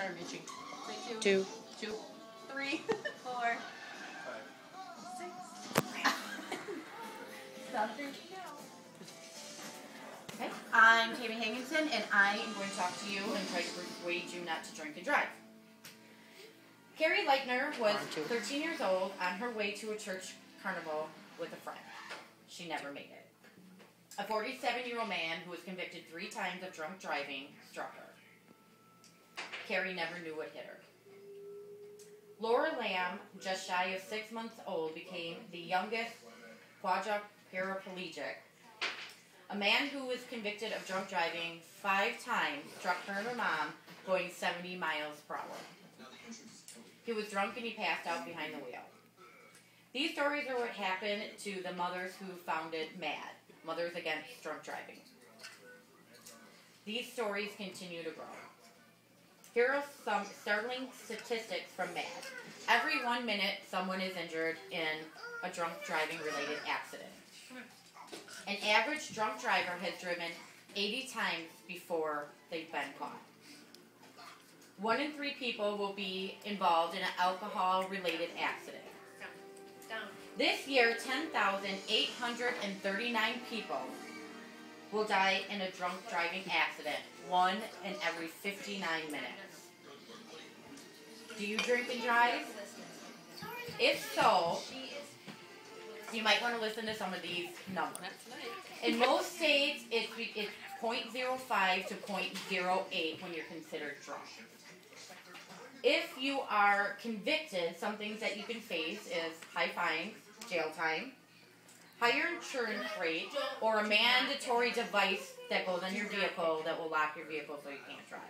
start reaching. Say 2, 2, 3, 4, 6. Stop drinking now. Okay, I'm Tammy Hankinson, and I am going to talk to you and try to persuade you not to drink and drive. Carrie Leitner was 13 years old on her way to a church carnival with a friend. She never made it. A 47-year-old man who was convicted 3 times of drunk driving struck her. Carrie never knew what hit her. Laura Lamb, just shy of 6 months old, became the youngest quadriplegic. A man who was convicted of drunk driving 5 times struck her and her mom going 70 miles per hour. He was drunk and he passed out behind the wheel. These stories are what happened to the mothers who founded MAD, Mothers Against Drunk Driving. These stories continue to grow. Here are some startling statistics from MAD. Every 1 minute, someone is injured in a drunk driving related accident. An average drunk driver has driven 80 times before they've been caught. 1 in 3 people will be involved in an alcohol-related accident. This year, 10,839 people will die in a drunk driving accident, 1 in every 59 minutes. Do you drink and drive? If so, you might want to listen to some of these numbers. In most states, it's 0.05 to 0.08 when you're considered drunk. If you are convicted, some things that you can face is high fines, jail time, higher insurance rate, or a mandatory device that goes on your vehicle that will lock your vehicle so you can't drive.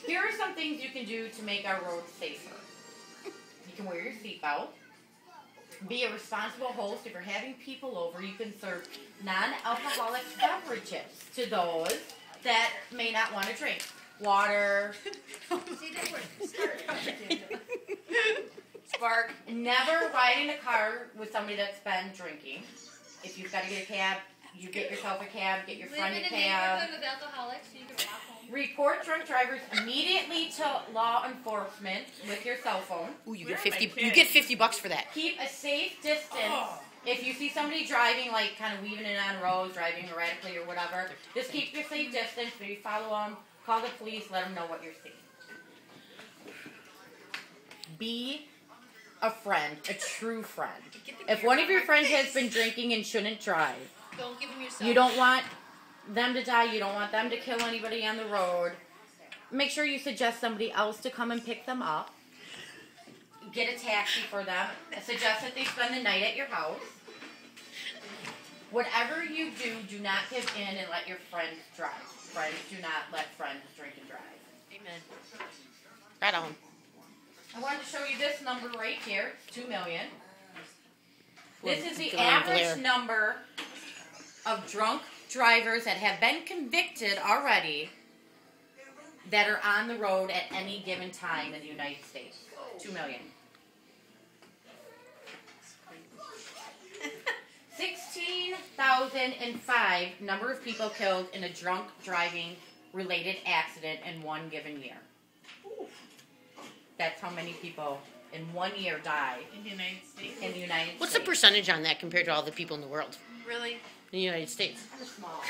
Here are some things you can do to make our roads safer. You can wear your seatbelt. Be a responsible host. If you're having people over, you can serve non-alcoholic beverages to those that may not want to drink. Water. Spark. Never ride in a car with somebody that's been drinking. If you've got to get a cab, you get yourself a cab, get your friend a cab. Live in a neighborhood with alcoholics so you can walk home. Report drunk drivers immediately to law enforcement with your cell phone. Ooh, you get $50 for that. Keep a safe distance. If you see somebody driving, like kind of weaving in on roads, driving erratically or whatever, just keep your safe distance. Maybe follow them, call the police, let them know what you're seeing. Be a friend, a true friend. If one of your friends has been drinking and shouldn't drive, Don't give them yourself. you don't want them to die, you don't want them to kill anybody on the road, make sure you suggest somebody else to come and pick them up. Get a taxi for them. Suggest that they spend the night at your house. Whatever you do, do not give in and let your friends drive. Friends do not let friends drink and drive. Amen. Right on. I wanted to show you this number right here, 2 million. This is the Glare. average number of drunk drivers that have been convicted already that are on the road at any given time in the United States. 2 million. 16,005 number of people killed in a drunk driving related accident in 1 given year. That's how many people in 1 year die In the United States? in the United What's States. the percentage on that compared to all the people in the world? Really? In the United States. Kind of small.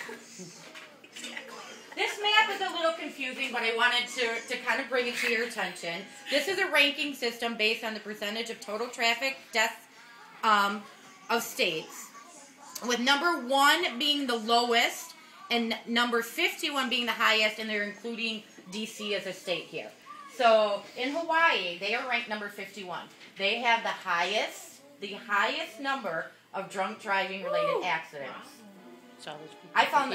This map is a little confusing, but I wanted to kind of bring it to your attention. This is a ranking system based on the percentage of total traffic deaths of states, with number 1 being the lowest and number 51 being the highest, and they're including D.C. as a state here. So in Hawaii, they are ranked number 51. They have the highest number of drunk driving related accidents. So all those people I found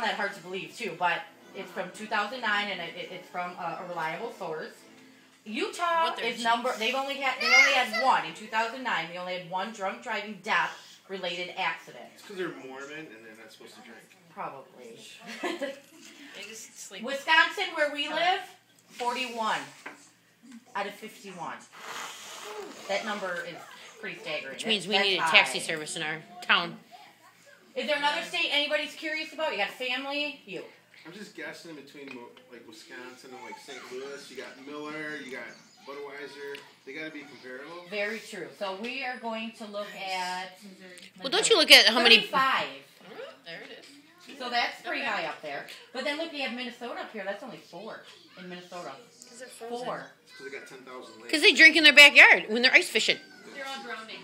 that hard to believe too, but it's from 2009 and it's from a reliable source. Utah is number. They only had 1 in 2009. They only had 1 drunk driving death related accident. It's because they're Mormon and they're not supposed to drink. Probably. They just sleep. Wisconsin, where we live, 41 out of 51. That number is pretty staggering. Which means we That's need a high. taxi service in our town. Is there another state anybody's curious about? You got a family? You. I'm just guessing between like Wisconsin and like St. Louis. You got Miller, you got Budweiser. They got to be comparable. Very true. So we are going to look at. Well, don't you look at how many? 35. There it is. So that's pretty high up there. But then look, you have Minnesota up here. That's only 4 in Minnesota. Because they're frozen. 4. So they got 10,000 lakes. Because they drink in their backyard when they're ice fishing. They're all drowning.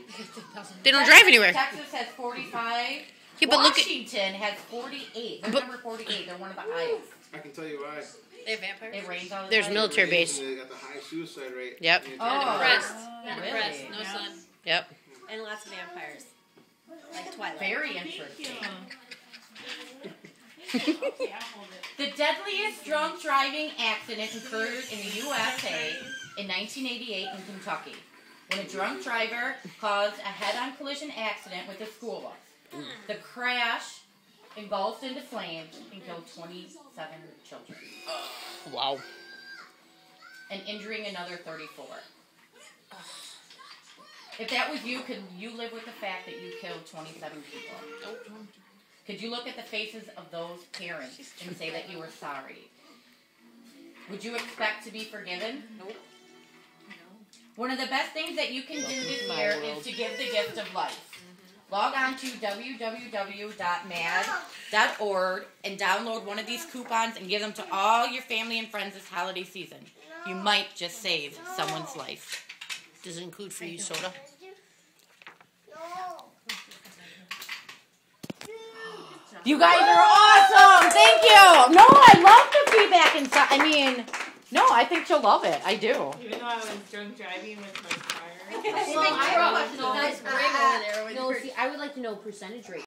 They don't drive anywhere. Texas has 45. Yeah, but look at. Washington has 48. They're But- number 48. They're one of the highest. I can tell you why. They have vampires? It rains all the There's time. military The base. reason They got the high suicide rate. Yep. in the Oh. entire Depressed. Really? Depressed. No sun. Yep. And lots of vampires. Like Twilight. Very interesting. The deadliest drunk driving accident occurred in the USA in 1988 in Kentucky, when a drunk driver caused a head-on collision accident with a school bus. The crash engulfed into flames and killed 27 children, Wow. and injuring another 34. If that was you, could you live with the fact that you killed 27 people? Could you look at the faces of those parents and say that you were sorry? Would you expect to be forgiven? Nope. One of the best things that you can do this My year world. is to give the gift of life. Log on to www.mad.org and download one of these coupons and give them to all your family and friends this holiday season. You might just save someone's life. Does it include free soda? You guys are awesome! Thank you! No, I love the feedback inside. I mean, no, I think she'll love it. I do. Even though I was drunk driving with my car. Well, I have a question. Nice ring over there. No, see, I would like to know percentage rate.